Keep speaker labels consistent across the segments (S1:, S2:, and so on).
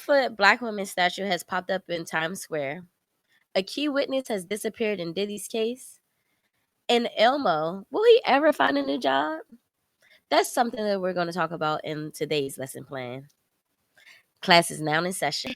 S1: 12-foot black woman statue has popped up in Times Square. A key witness has disappeared in Diddy's case. And Elmo, will he ever find a new job? That's something that we're going to talk about in today's lesson plan. Class is now in session.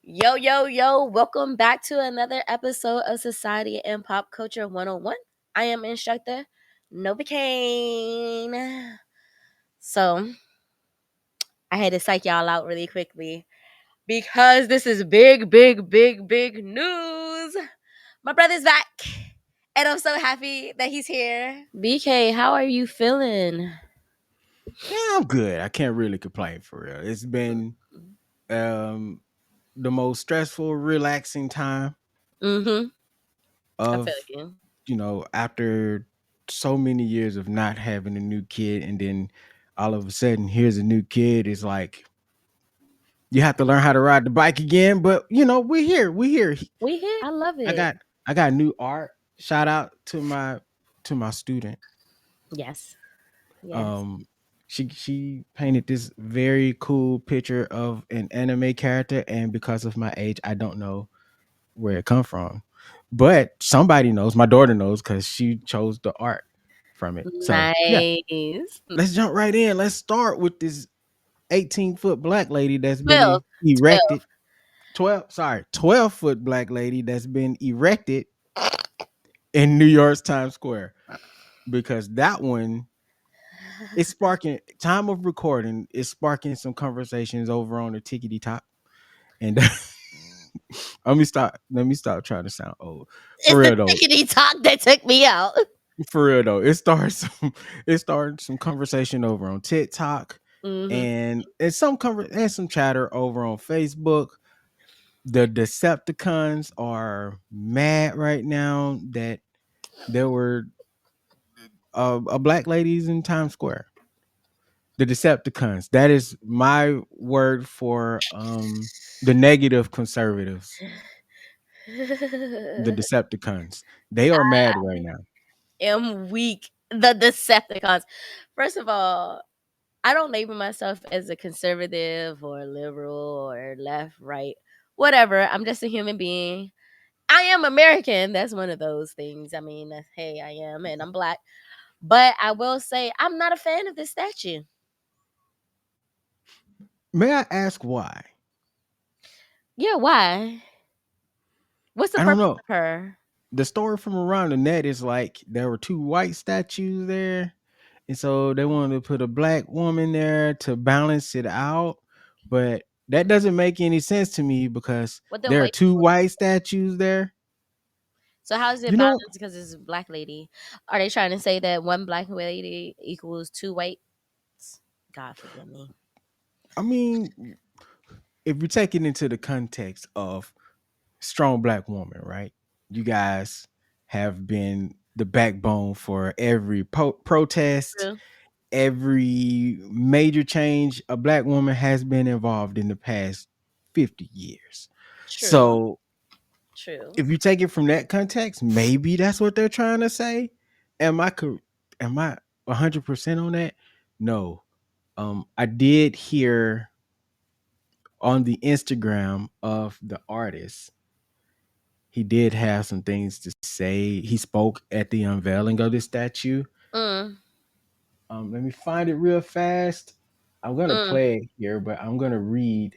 S1: Yo, welcome back to another episode of Society and Pop Culture 101. I am Instructor Novacaine. So, I had to psych y'all out really quickly because this is big news. My brother's back, and I'm so happy that he's here. BK, how are you feeling?
S2: Yeah, I'm good. I can't really complain for real. It's been the most stressful, relaxing time
S1: Mm-hmm. I feel
S2: of
S1: you.
S2: after so many years of not having a new kid, and then all of a sudden here's a new kid. It's like you have to learn how to ride the bike again. But we're here. We're here.
S1: We here. I love
S2: I
S1: it.
S2: got I got new art. Shout out to my student.
S1: Yes.
S2: Um she painted this very cool picture of an anime character, and because of my age, I don't know where it come from. But somebody knows, my daughter knows because she chose the art from it. So yeah,
S1: Nice.
S2: let's jump right in. Let's start with this 18-foot black lady that's
S1: 12.
S2: been erected. 12-foot black lady that's been erected in New York's Times Square. Because that one, it's sparking time of recording. It's sparking some conversations over on the tickety top. And let me stop trying to sound old. For
S1: It's the
S2: real though.
S1: tickety talk that took me out.
S2: For real though. It started some conversation over on TikTok,
S1: Mm-hmm.
S2: and some chatter over on Facebook. The Decepticons are mad right now that there were a black ladies in Times Square. The Decepticons. That is my word for the negative conservatives. The Decepticons. They are mad right now.
S1: Am weak. The Decepticons. First of all, I don't label myself as a conservative or liberal or left, right, whatever. I'm just a human being. I am American. That's one of those things. I mean, hey, I am, and I'm black. But I will say I'm not a fan of this statue.
S2: May I ask why?
S1: Yeah, why? What's the
S2: I don't
S1: purpose
S2: know.
S1: of her?
S2: The story from around the net is like there were two white statues there, and so they wanted to put a black woman there to balance it out. But that doesn't make any sense to me because
S1: What the
S2: there are
S1: white
S2: two
S1: people?
S2: white statues there.
S1: So how is it
S2: You know,
S1: balanced because it's a black lady? Are they trying to say that one black lady equals two whites? God forgive me.
S2: I mean, if you take it into the context of strong black woman, right? You guys have been the backbone for every protest,
S1: True.
S2: every major change a black woman has been involved in the past 50 years.
S1: True.
S2: So
S1: True.
S2: if you take it from that context, maybe that's what they're trying to say. Am I 100% on that? No. I did hear on the Instagram of the artist, he did have some things to say. He spoke at the unveiling of the statue.
S1: Mm,
S2: Let me find it real fast. I'm gonna
S1: mm.
S2: play it here, but I'm gonna read.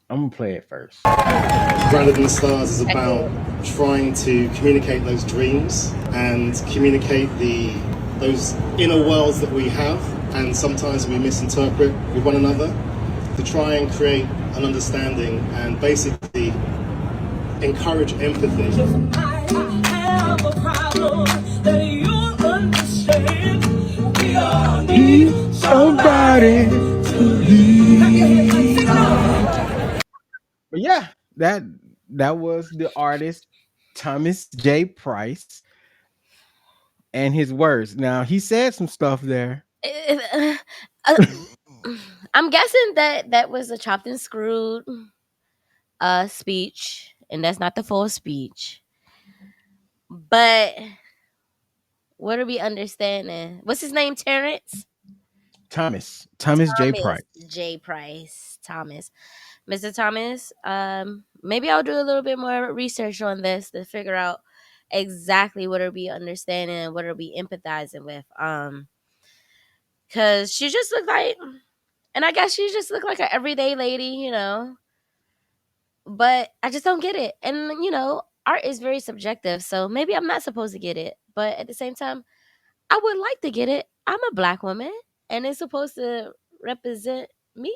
S2: I'm gonna play it first.
S3: Brighter Than the Stars is about
S1: Accurate.
S3: trying to communicate those dreams and communicate those inner worlds that we have, and sometimes we misinterpret with one another, to try and create an understanding and basically encourage empathy. I have a problem that you understand. We all need somebody to lead.
S2: But yeah, that was the artist Thomas J. Price and his words. Now he said some stuff there.
S1: Uh, I'm guessing that was a chopped and screwed speech, and that's not the full speech. But what are we understanding? What's his name? Terrence?
S2: Thomas J.
S1: Thomas
S2: Price.
S1: J. Price. Thomas. Mr. Thomas, maybe I'll do a little bit more research on this to figure out exactly what are we understanding and what are we empathizing with. Cause she just looked like, and I guess she just looked like an everyday lady. But I just don't get it. And art is very subjective, so maybe I'm not supposed to get it. But at the same time, I would like to get it. I'm a black woman, and it's supposed to represent me.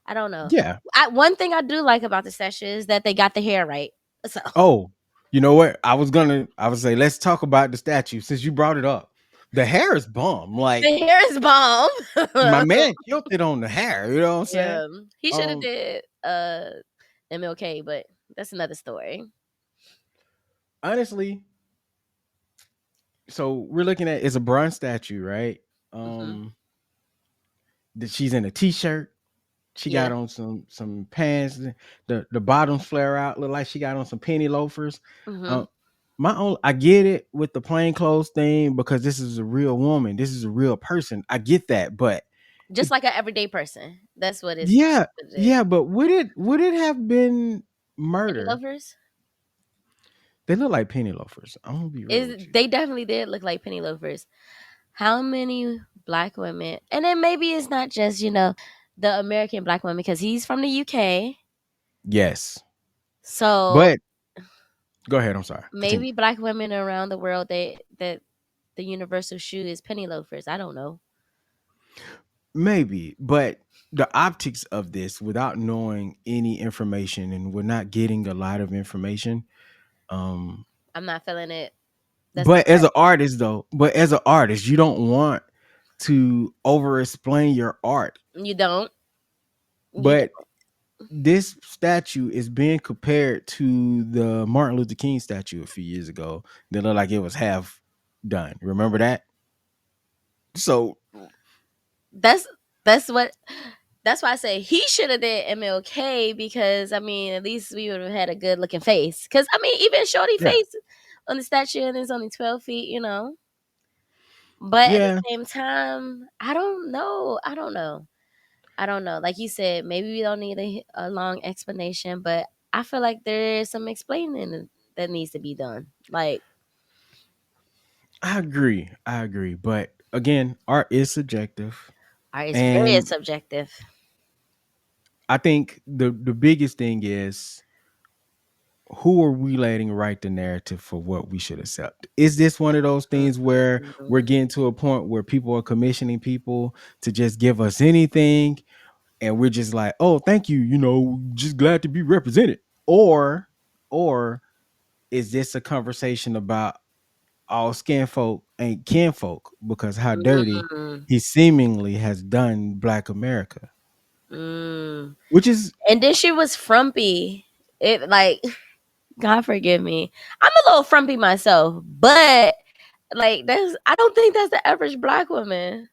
S1: I don't know.
S2: Yeah.
S1: One thing I do like about the statue is that they got the hair right. So
S2: Oh, you know what? I would say let's talk about the statue since you brought it up. The hair is bomb. Like
S1: the hair is bomb.
S2: my man killed it on the hair. You know what I'm saying?
S1: Yeah, he should have
S2: Um,
S1: did MLK, but that's another story.
S2: honestly, so we're looking at it's a bronze statue, right?
S1: Hmm.
S2: Um, that she's in a t-shirt. She
S1: Yeah.
S2: got on some pants. The bottoms flare out. Look like she got on some penny loafers.
S1: Hmm.
S2: Um, I get it with the plain clothes thing because this is a real woman. This is a real person. I get that, but
S1: Just like an everyday person. That's what it's.
S2: yeah,
S1: What it is.
S2: yeah. But would it have been
S1: Penny
S2: murder?
S1: loafers.
S2: They look like penny loafers. I'm gonna be real with
S1: Is
S2: you.
S1: they definitely did look like penny loafers. How many black women? And then maybe it's not just the American black woman because he's from the UK.
S2: Yes,
S1: So
S2: but go ahead. I'm sorry. Continue.
S1: maybe black women around the world that the universal shoe is penny loafers. I don't know.
S2: Maybe, but the optics of this, without knowing any information, and we're not getting a lot of information. Um,
S1: I'm not feeling it. That's not
S2: but as
S1: right.
S2: an artist, though, you don't want to over explain your art.
S1: You don't. You
S2: But
S1: don't.
S2: this statue is being compared to the Martin Luther King statue a few years ago that looked like it was half done. Remember that? So
S1: That's that's what. That's why I say he should have did MLK because I mean at least we would have had a good looking face. Because I mean even Shorty
S2: yeah,
S1: face on the statue and it's only 12 feet. But at the
S2: yeah,
S1: same time, I don't know. I don't know. I don't know. Like you said, maybe we don't need a long explanation, but I feel like there is some explaining that needs to be done. Like
S2: I agree. I agree. But again, art is subjective,
S1: art is very
S2: and
S1: subjective.
S2: I think the biggest thing is who are we letting write the narrative for what we should accept? Is this one of those things where we're
S1: Mhm.
S2: getting to a point where people are commissioning people to just give us anything and we're just like, oh, thank you, just glad to be represented? Or is this a conversation about all skin folk ain't kinfolk because how dirty
S1: Mm,
S2: he seemingly has done Black America?
S1: mm.
S2: Which is
S1: And then she was frumpy. It like God forgive me. I'm a little frumpy myself, but like that's I don't think that's the average black woman.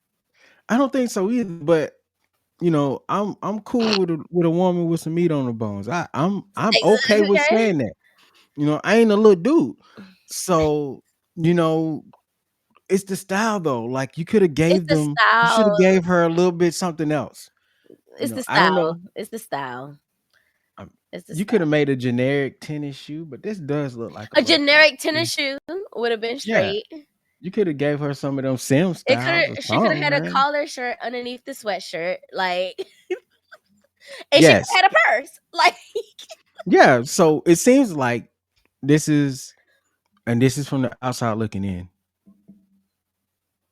S2: I don't think so either, but I'm cool with a woman with some meat on the bones. I'm okay with
S1: Okay.
S2: saying that. I ain't a little dude. So, you know, it's the style though. Like
S1: It's the
S2: you should have
S1: style.
S2: gave her a little bit something else.
S1: It's the
S2: I don't
S1: style.
S2: know.
S1: It's the style.
S2: Um,
S1: It's the
S2: you could
S1: style.
S2: have made a generic tennis shoe, but this does look like a
S1: A
S2: little funky.
S1: generic tennis shoe would have been
S2: Yeah.
S1: straight.
S2: You could have gave her some of them sim
S1: It could
S2: styles or
S1: have. She could have
S2: something,
S1: had a
S2: man.
S1: collar shirt underneath the sweatshirt, like, and she could
S2: Yes.
S1: have had a purse, like.
S2: Yeah. So it seems like this is this is from the outside looking in.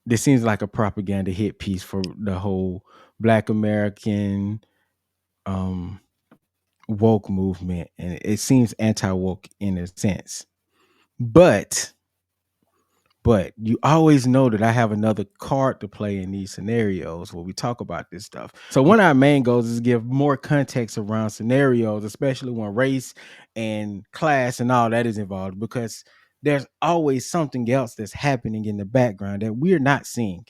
S2: This seems like a propaganda hit piece for the whole Black American um woke movement, and it seems anti-woke in a sense. But you always know that I have another card to play in these scenarios where we talk about this stuff. So one of our main goals is give more context around scenarios, especially when race and class and all that is involved, because there's always something else that's happening in the background that we're not seeing.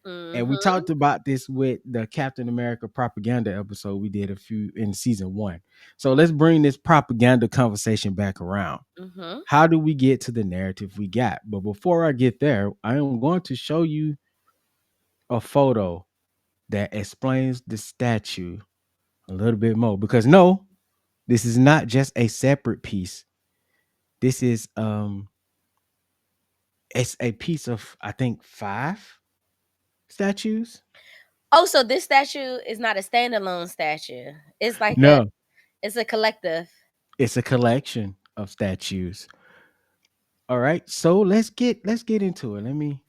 S2: And we
S1: Mhm.
S2: talked about this with the Captain America propaganda episode we did a few in season 1. So let's bring this propaganda conversation back around.
S1: Mhm.
S2: How do we get to the narrative we got? But before I get there, I am going to show you a photo that explains the statue a little bit more, because no, this is not just a separate piece. This is it's a piece of, I think, 5 statues.
S1: Oh, so this statue is not a standalone statue. It's like a
S2: No,
S1: it's a collective.
S2: it's a collection of statues. All right, so let's get into it. Let me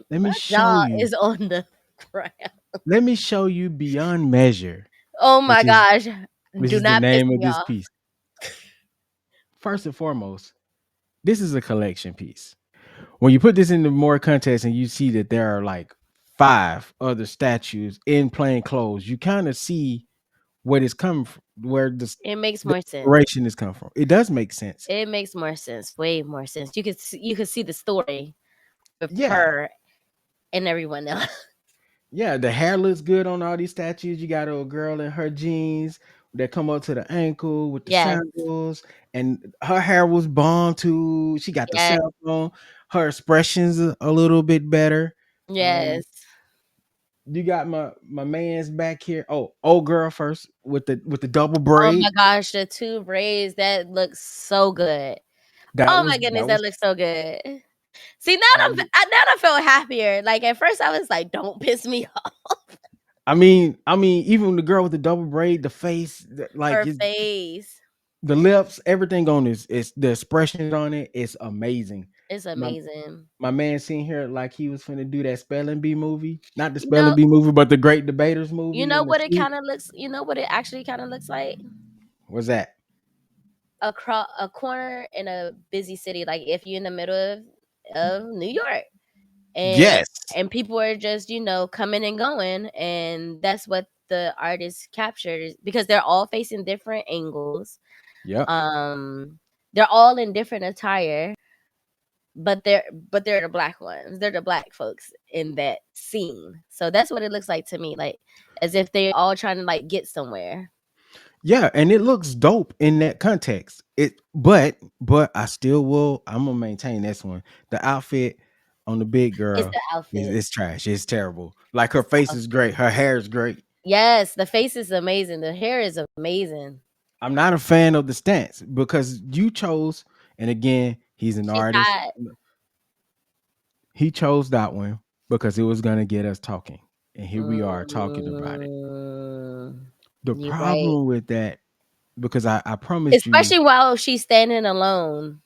S1: My
S2: show
S1: jaw
S2: you.
S1: is on the ground.
S2: Let me show you Beyond Measure,
S1: Oh my
S2: which is
S1: gosh.
S2: which
S1: Do
S2: is the
S1: not piss
S2: name of
S1: me
S2: this
S1: off.
S2: piece. First and foremost, this is a collection piece. When you put this into more context and you see that there are like 5 other statues in plain clothes, you kind of see where it's coming from, where
S1: It makes
S2: the
S1: more sense.
S2: inspiration is coming from. It does make sense.
S1: It makes more sense. Way more sense. You could see the story with
S2: Yeah.
S1: her and everyone else.
S2: Yeah, the hair looks good on all these statues. You got a girl in her jeans that come up to the ankle with the
S1: Yes.
S2: sandals, and her hair was bomb too. She got the
S1: Yes.
S2: cell phone. Her expressions a little bit better. Um,
S1: Yes.
S2: you got my man's back here. Oh, old girl first with the double
S1: Oh my
S2: braid.
S1: gosh, the two braids that looks so good.
S2: That
S1: Oh my
S2: was
S1: goodness,
S2: that
S1: that
S2: was
S1: looks so good. See,
S2: um,
S1: now I feel happier. Like at first, I was like, "Don't piss me off."
S2: I mean, even the girl with the double braid, the face,
S1: Her face
S2: the lips, everything on this is the expressions on it is amazing.
S1: is
S2: My
S1: amazing.
S2: my man seen here like he was finna do that spelling bee movie, not the
S1: You
S2: spelling
S1: know,
S2: bee movie, but the Great Debaters
S1: you
S2: movie
S1: know
S2: in the
S1: what it
S2: suite.
S1: kind of looks. You know what it actually kind of looks like.
S2: What's that?
S1: A corner in a busy city, like if you're in the middle of New York, and
S2: Yes.
S1: people are just coming and going, and that's what the artist captured because they're all facing different angles.
S2: Yep.
S1: Um, they're all in different attire, but they're the black ones. They're the black folks in that scene. So that's what it looks like to me, like as if they all trying to like get somewhere.
S2: Yeah, and it looks dope in that context. But I still will. I'm gonna maintain this one. The outfit on the big
S1: It's
S2: girl
S1: the
S2: is
S1: outfit.
S2: it's trash. It's terrible. Like her
S1: It's the
S2: face is
S1: outfit.
S2: great. Her hair is great.
S1: Yes, the face is amazing. The hair is amazing.
S2: I'm not a fan of the stance because you chose, and again, he's an
S1: She's
S2: artist.
S1: hot.
S2: He chose that one because it was gonna get us talking. And here we are talking about it.
S1: Mm,
S2: The
S1: you're right.
S2: problem with that, because I promised you,
S1: Especially while she's standing alone.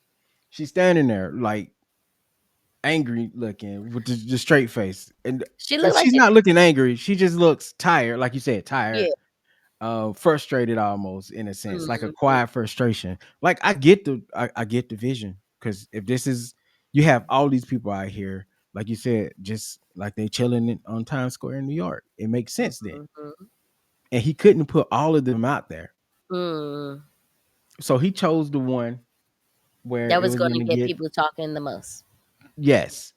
S2: she's standing there like angry looking with the straight face. And
S1: She looked like
S2: she's not looking angry. She just looks tired, like you said,
S1: yeah.
S2: tired, frustrated almost in a sense, like a
S1: Mhm.
S2: quiet frustration. Like I get the vision. Because if this is you have all these people out here, like you said, just like they chilling on Times Square in New York. It makes sense then.
S1: Mhm.
S2: And he couldn't put all of them out there.
S1: Mm.
S2: So he chose the one where
S1: That
S2: it
S1: was
S2: was
S1: going to
S2: gonna
S1: get
S2: get
S1: people talking the most.
S2: yes.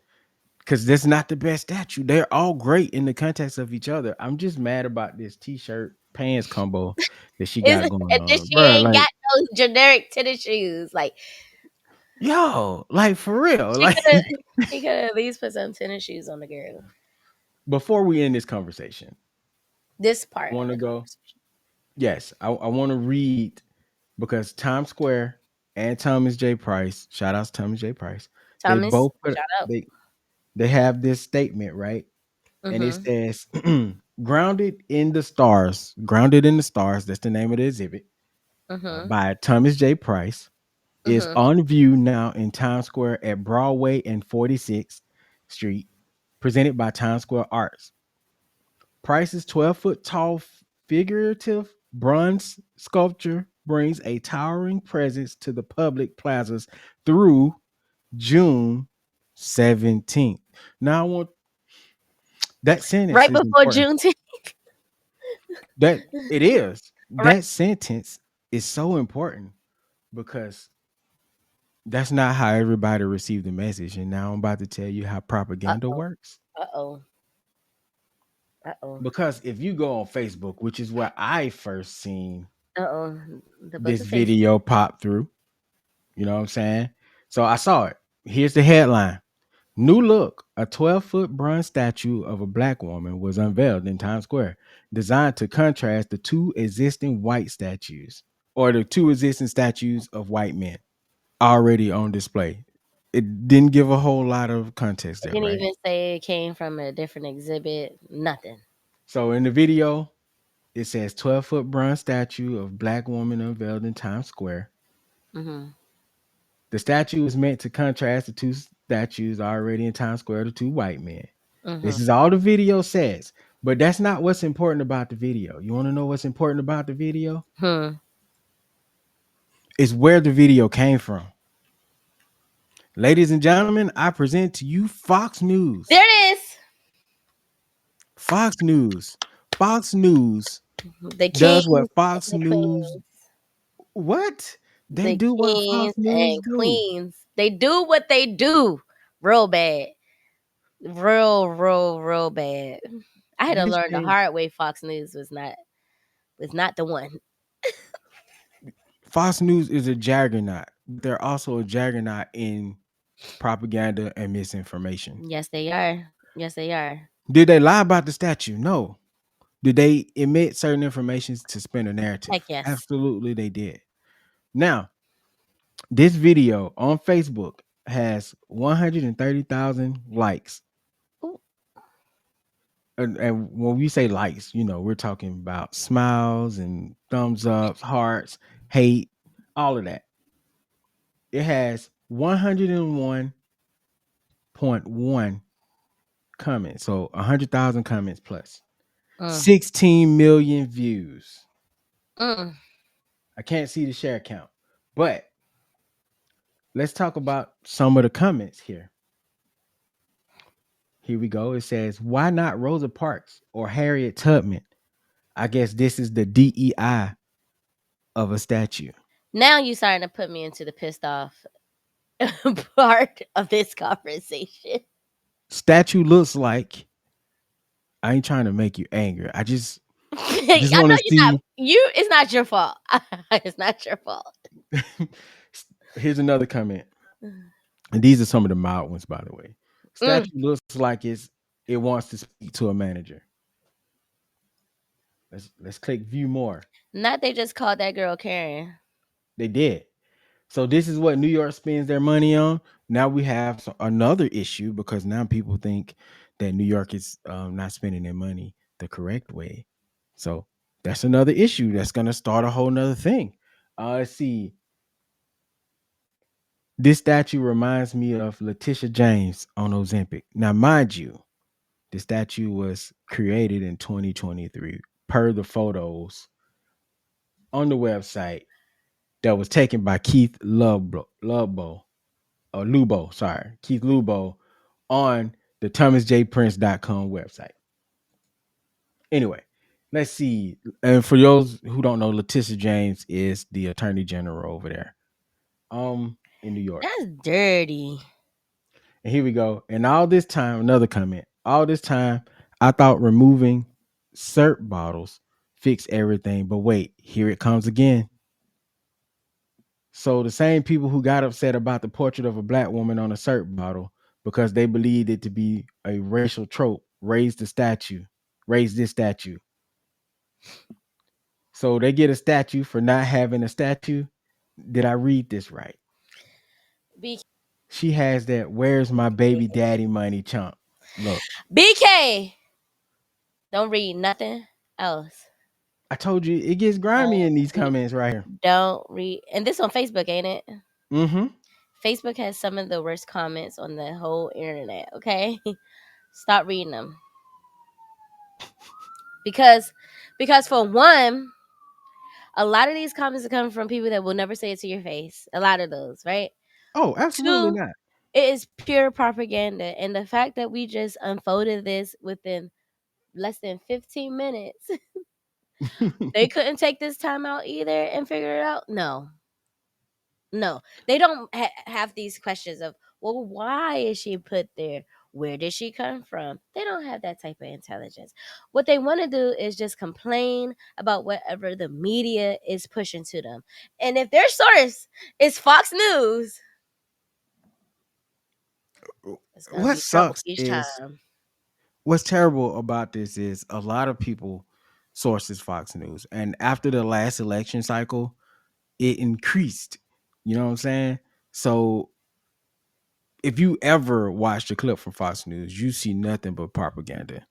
S2: Because that's not the best statue. They're all great in the context of each other. I'm just mad about this t-shirt pants combo that she
S1: Is
S2: got going
S1: and then
S2: on.
S1: she
S2: Bro,
S1: ain't
S2: like,
S1: got no generic tennis shoes. Like
S2: yo, like for real.
S1: she
S2: Like
S1: could have she could have at least put some tennis shoes on the girl.
S2: before we end this conversation,
S1: This
S2: I
S1: part of
S2: want
S1: the
S2: to go.
S1: conversation.
S2: Yes, I want to read because Times Square and Thomas J. Price, shout outs Thomas J. Price, they
S1: Thomas,
S2: both put
S1: shout out.
S2: they have this statement, right? And it
S1: Mhm.
S2: says grounded in the stars, that's the name of the exhibit,
S1: Mhm.
S2: by Thomas J. Price, is
S1: Mhm.
S2: on view now in Times Square at Broadway and 46th Street, presented by Times Square Arts. Price's 12-foot tall figurative bronze sculpture brings a towering presence to the public plazas through June 17th. Now, I want that sentence
S1: Right
S2: is
S1: before
S2: important.
S1: Juneteenth.
S2: That it is.
S1: Right.
S2: That sentence is so important because that's not how everybody received the message. And now I'm about to tell you how
S1: Uh
S2: propaganda
S1: oh.
S2: works.
S1: Uh oh. Uh-oh.
S2: Because if you go on Facebook, which is where I first seen
S1: Uh-oh. The book
S2: this
S1: of face.
S2: video pop through, you know what I'm saying? So I saw it. Here's the headline. New look, a 12-foot bronze statue of a black woman was unveiled in Times Square, designed to contrast the two existing white statues or the two existing statues of white men already on display. It didn't give a whole lot of context
S1: It
S2: there,
S1: didn't
S2: right?
S1: even say it came from a different exhibit. Nothing.
S2: So in the video, it says 12-foot bronze statue of black woman unveiled in Times Square.
S1: Mm-hmm.
S2: The statue is meant to contrast the two statues already in Times Square, the two white men.
S1: Mm-hmm.
S2: This is all the video says, but that's not what's important about the video. You want to know what's important about the video?
S1: Hmm.
S2: It's where the video came from. Ladies and gentlemen, I present to you Fox News.
S1: There it is.
S2: Fox News. Fox News
S1: The
S2: does
S1: kings
S2: what
S1: and
S2: Fox
S1: the
S2: News
S1: queens.
S2: what? They
S1: The
S2: do what Fox
S1: kings
S2: News
S1: and
S2: do.
S1: queens. They do what they do. Real bad. Real bad. I had to
S2: This
S1: learn the
S2: thing,
S1: hard way Fox News was not the one.
S2: Fox News is a juggernaut. They're also a juggernaut in propaganda and misinformation.
S1: Yes, they are. Yes, they are.
S2: Did they lie about the statue? No. Did they emit certain information to spin a
S1: Heck
S2: narrative?
S1: yes.
S2: Absolutely, they did. Now, this video on Facebook has 130,000 likes.
S1: Ooh,
S2: And when we say likes, we're talking about smiles and thumbs ups, hearts, hate, all of that. It has 101.1 comments. So 100,000 comments plus
S1: mm,
S2: 16 million views.
S1: mm.
S2: I can't see the share count, but let's talk about some of the comments here. Here we go. It says, why not Rosa Parks or Harriet Tubman? I guess this is the DEI of a statue.
S1: Now you starting to put me into the pissed off part of this conversation.
S2: Statue looks like, I ain't trying to make you angry. I just
S1: I
S2: just
S1: know
S2: want to
S1: you're not.
S2: see.
S1: It's not your fault. It's not your fault.
S2: Here's another comment. And these are some of the mild ones, by the way.
S1: Mm.
S2: Statue looks like it wants to speak to a manager. Let's click view more.
S1: Not they just called that girl Karen.
S2: They did. So this is what New York spends their money on. Now we have another issue because now people think that New York is not spending their money the correct way. So that's another issue that's going to start a whole nother thing. Let's see. This statue reminds me of Letitia James on Ozempic. Now, mind you, the statue was created in 2023 per the photos on the website that was taken by Keith Lubo, sorry, Keith Lubo on the thomasjprince.com website. Anyway, let's see. And for those who don't know, Letitia James is the attorney general over there in New York.
S1: That's dirty.
S2: And here we go. And all this time, another comment. All this time, I thought removing syrup bottles fixed everything. But wait, here it comes again. So the same people who got upset about the portrait of a black woman on a syrup bottle because they believed it to be a racial trope raised this statue. So they get a statue for not having a statue. Did I read this right?
S1: BK.
S2: She has that "Where's my baby daddy money" chump. Look,
S1: BK. Don't read nothing else.
S2: I told you it gets grimy
S1: Don't
S2: in these
S1: read.
S2: comments right here.
S1: Don't read. And this on Facebook, ain't it?
S2: Mm-hmm.
S1: Facebook has some of the worst comments on the whole internet. Okay, stop reading them because for one, a lot of these comments are coming from people that will never say it to your face. A lot of those, right?
S2: Oh, absolutely
S1: Two,
S2: not.
S1: it is pure propaganda, and the fact that we just unfolded this within less than 15 minutes, they couldn't take this time out either and figure it out. No, they don't have these questions of, well, why is she put there? Where did she come from? They don't have that type of intelligence. What they want to do is just complain about whatever the media is pushing to them. And if their source is Fox News, it's going to
S2: What
S1: be trouble
S2: sucks
S1: each
S2: is
S1: time.
S2: what's terrible about this is a lot of people sources Fox News, and after the last election cycle, it increased. You know what I'm saying? So if you ever watch the clip from Fox News, you see nothing but propaganda.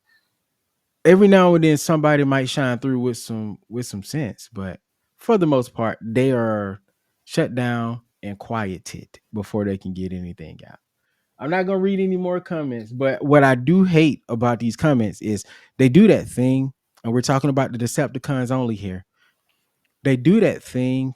S2: Every now and then somebody might shine through with some sense, but for the most part, they are shut down and quieted before they can get anything out. I'm not gonna read any more comments, but what I do hate about these comments is they do that thing, and we're talking about the Decepticons only here. They do that thing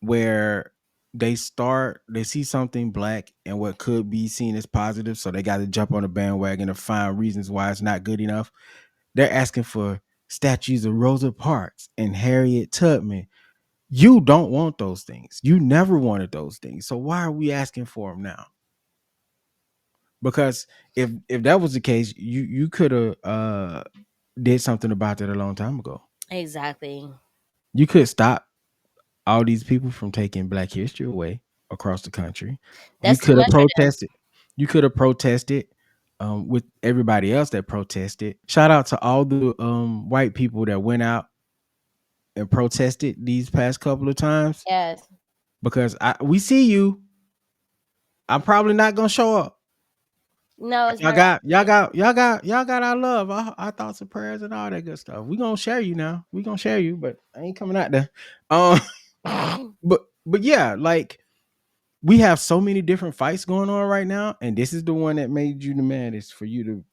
S2: where they see something black and what could be seen as positive, so they got to jump on the bandwagon to find reasons why it's not good enough. They're asking for statues of Rosa Parks and Harriet Tubman. You don't want those things. You never wanted those things. So why are we asking for them now? Because if that was the case, you could have did something about that a long time ago.
S1: Exactly.
S2: You could stop all these people from taking Black History away across the country. You
S1: That's too
S2: could have
S1: much for them.
S2: protested. You could have protested with everybody else that protested. Shout out to all the white people that went out and protested these past couple of times
S1: Yes.
S2: because we see you. I'm probably not gonna show up.
S1: No,
S2: But
S1: it's very
S2: y'all got our love, our thoughts and prayers and all that good stuff. We gonna share you now. We gonna share you, but I ain't coming out there. Um, but yeah, like we have so many different fights going on right now, and this is the one that made you the maddest for you to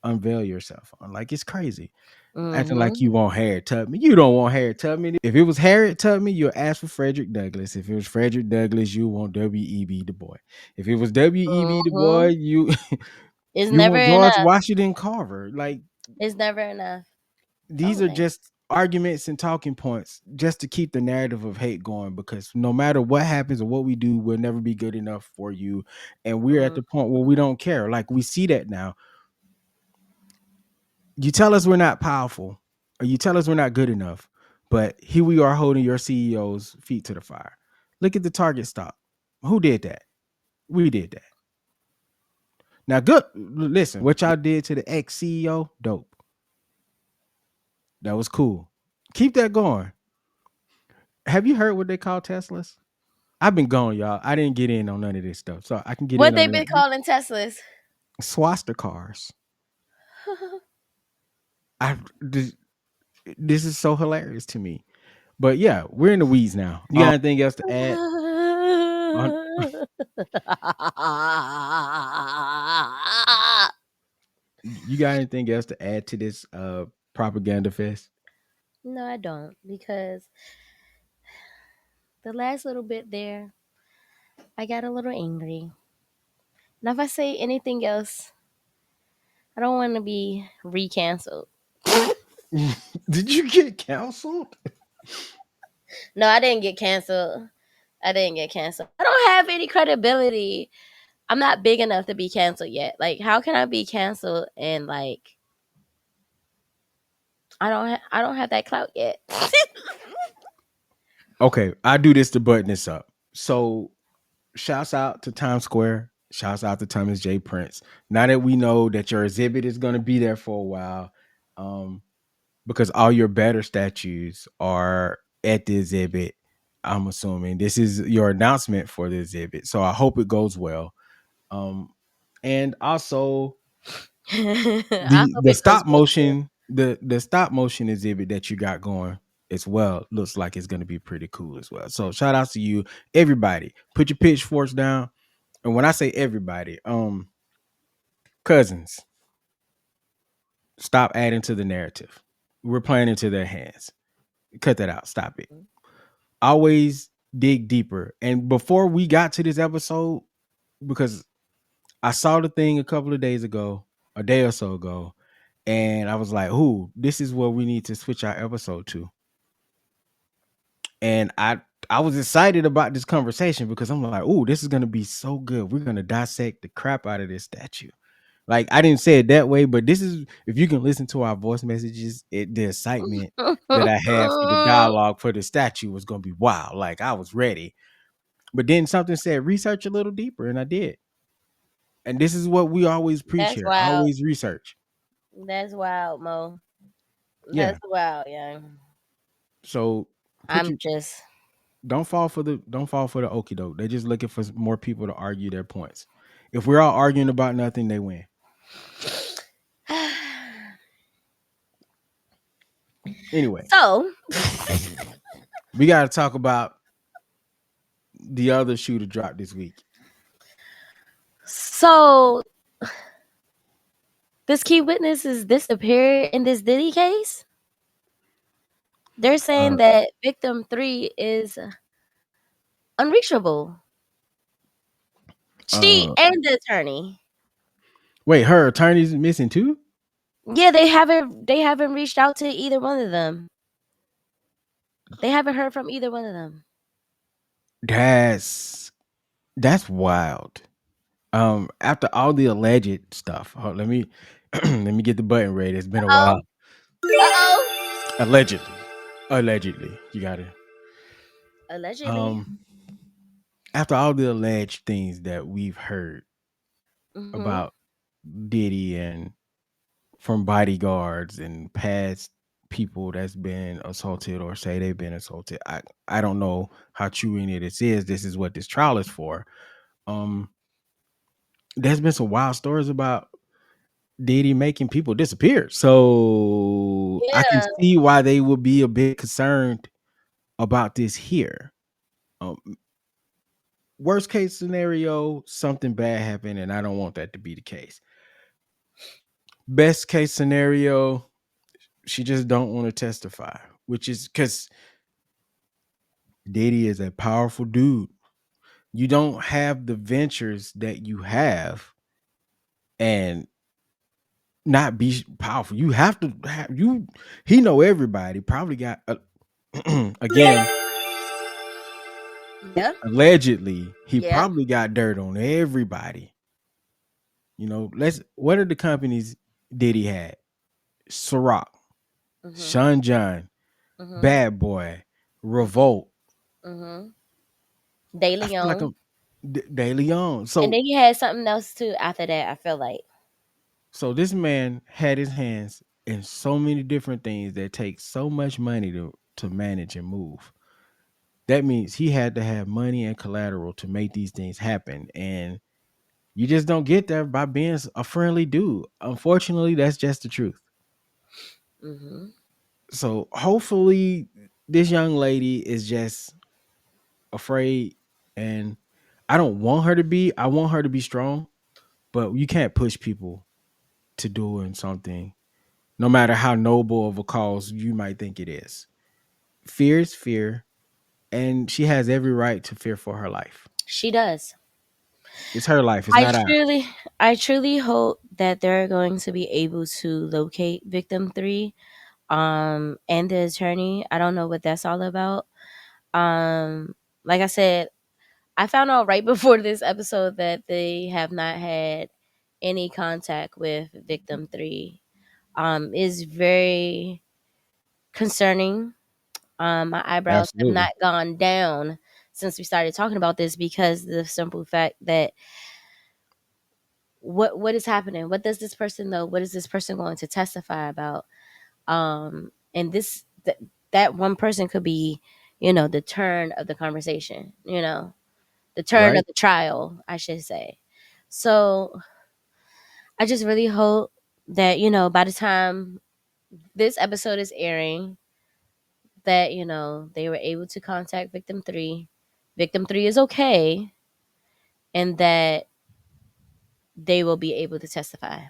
S2: unveil yourself on. Like it's crazy. Acting like
S1: mm-hmm.
S2: you want Harriet Tubman. You don't want Harriet Tubman. If it was Harriet Tubman, you'll ask for Frederick Douglass. If it was Frederick Douglass, you want W.E.B. Du Bois. If it was W.E.B. Du Bois,
S1: Mm-hmm.
S2: you
S1: It's
S2: you
S1: never
S2: want George
S1: enough.
S2: Washington Carver. Like
S1: It's never enough.
S2: these
S1: Oh,
S2: are
S1: man.
S2: just arguments and talking points just to keep the narrative of hate going because no matter what happens or what we do, we'll never be good enough for you. And we're at
S1: Mm.
S2: the point where we don't care. Like we see that now. You tell us we're not powerful, or you tell us we're not good enough, but here we are holding your CEO's feet to the fire. Look at the Target stock. Who did that? We did that. Now, good. Listen, what y'all did to the ex CEO, dope. That was cool. Keep that going. Have you heard what they call Teslas? I've been gone, y'all. I didn't get in on none of this stuff, so I can get
S1: What
S2: in
S1: they
S2: on
S1: been
S2: that.
S1: calling Teslas?
S2: Swasta cars. I this is so hilarious to me. But yeah, we're in the weeds now. You got anything else to add? On you got anything else to add to this propaganda fest?
S1: No, I don't, because the last little bit there, I got a little angry. Now, if I say anything else, I don't want to be recanceled.
S2: Did you get counseled?
S1: No, I didn't get canceled. I didn't get canceled. I don't have any credibility. I'm not big enough to be canceled yet. Like, how can I be canceled and like I don't have that clout yet.
S2: Okay, I do this to button this up. So shouts out to Times Square. Shouts out to Thomas J. Prince. Now that we know that your exhibit is going to be there for a while, um, because all your better statues are at the exhibit, I'm assuming this is your announcement for the exhibit. So I hope it goes well. Um, and also
S1: I
S2: the
S1: hope
S2: the
S1: it goes
S2: stop
S1: well too.
S2: motion the stop motion exhibit that you got going as well looks like it's going to be pretty cool as well. So shout outs to you, everybody. Put your pitchforks down. And when I say everybody, cousins, stop adding to the narrative. We're playing into their hands. Cut that out. Stop it. Always dig deeper. And before we got to this episode, because I saw the thing a couple of days ago, a day or so ago, and I was like, "Ooh, this is what we need to switch our episode to." And I was excited about this conversation because I'm like, oh, this is gonna be so good. We're gonna dissect the crap out of this statue. Like I didn't say it that way, but this is if you can listen to our voice messages, the excitement that I had for the dialogue for the statue was gonna be wild. Like I was ready. But then something said research a little deeper, and I did. And this is what we always preach
S1: That's
S2: here.
S1: wild.
S2: Always research.
S1: That's wild, Mo.
S2: Yeah.
S1: That's wild, yeah.
S2: So put
S1: I'm
S2: your
S1: just
S2: don't fall for the okie doke. They're just looking for more people to argue their points. If we're all arguing about nothing, they win. Anyway,
S1: so
S2: we got to talk about the other shoe to drop this week.
S1: so this key witness is disappeared in this Diddy case. They're saying
S2: Uh,
S1: that victim 3 is unreachable. She
S2: uh,
S1: and the attorney.
S2: wait, her attorney's missing too?
S1: Yeah, they haven't reached out to either one of them. They haven't heard from either one of them.
S2: That's wild. After all the alleged stuff, let me let me get the button ready. It's been a
S1: Oh,
S2: while.
S1: uh-oh.
S2: Allegedly, you gotta.
S1: Allegedly.
S2: Um, after all the alleged things that we've heard
S1: Mhm.
S2: about Diddy and from bodyguards and past people that's been assaulted or say they've been assaulted. I don't know how true any of this is. This is what this trial is for. Um, there's been some wild stories about Diddy making people disappear. So I can
S1: Yeah.
S2: see why they would be a bit concerned about this here. Um, worst case scenario, something bad happened, and I don't want that to be the case. Best case scenario, she just don't want to testify, which is because Diddy is a powerful dude. You don't have the ventures that you have and not be powerful. You have to have you. He know everybody. Probably got again
S1: Yeah.
S2: allegedly. He
S1: Yeah.
S2: probably got dirt on everybody. You know, what are the companies Diddy had? Ciroc,
S1: Mhm.
S2: Sean John,
S1: Mhm.
S2: Bad Boy,
S1: Mhm.
S2: Revolt.
S1: Mhm. De
S2: I feel like
S1: Leon.
S2: I'm De Leon.
S1: And then he had something else too after that, I feel like.
S2: So this man had his hands in so many different things that take so much money to manage and move. That means he had to have money and collateral to make these things happen. And you just don't get there by being a friendly dude. Unfortunately, that's just the truth.
S1: Mhm.
S2: So hopefully this young lady is just afraid, and I want her to be strong, but you can't push people to doing something no matter how noble of a cause you might think it is. Fear is fear, and she has every right to fear for her life.
S1: She does.
S2: It's her life, it's
S1: I
S2: not ours.
S1: truly I truly hope that they're going to be able to locate victim 3 and the attorney. I don't know what that's all about. Like I said, I found out right before this episode that they have not had any contact with victim 3. Is very concerning. My eyebrows have not
S2: Absolutely.
S1: gone down since we started talking about this because the simple fact that what is happening? What does this person know? What is this person going to testify about? And that one person could be, the turn of the conversation, the turn of
S2: Right?
S1: the trial, I should say. So I just really hope that, by the time this episode is airing, that, they were able to contact victim 3. Victim 3 is okay, and that they will be able to testify.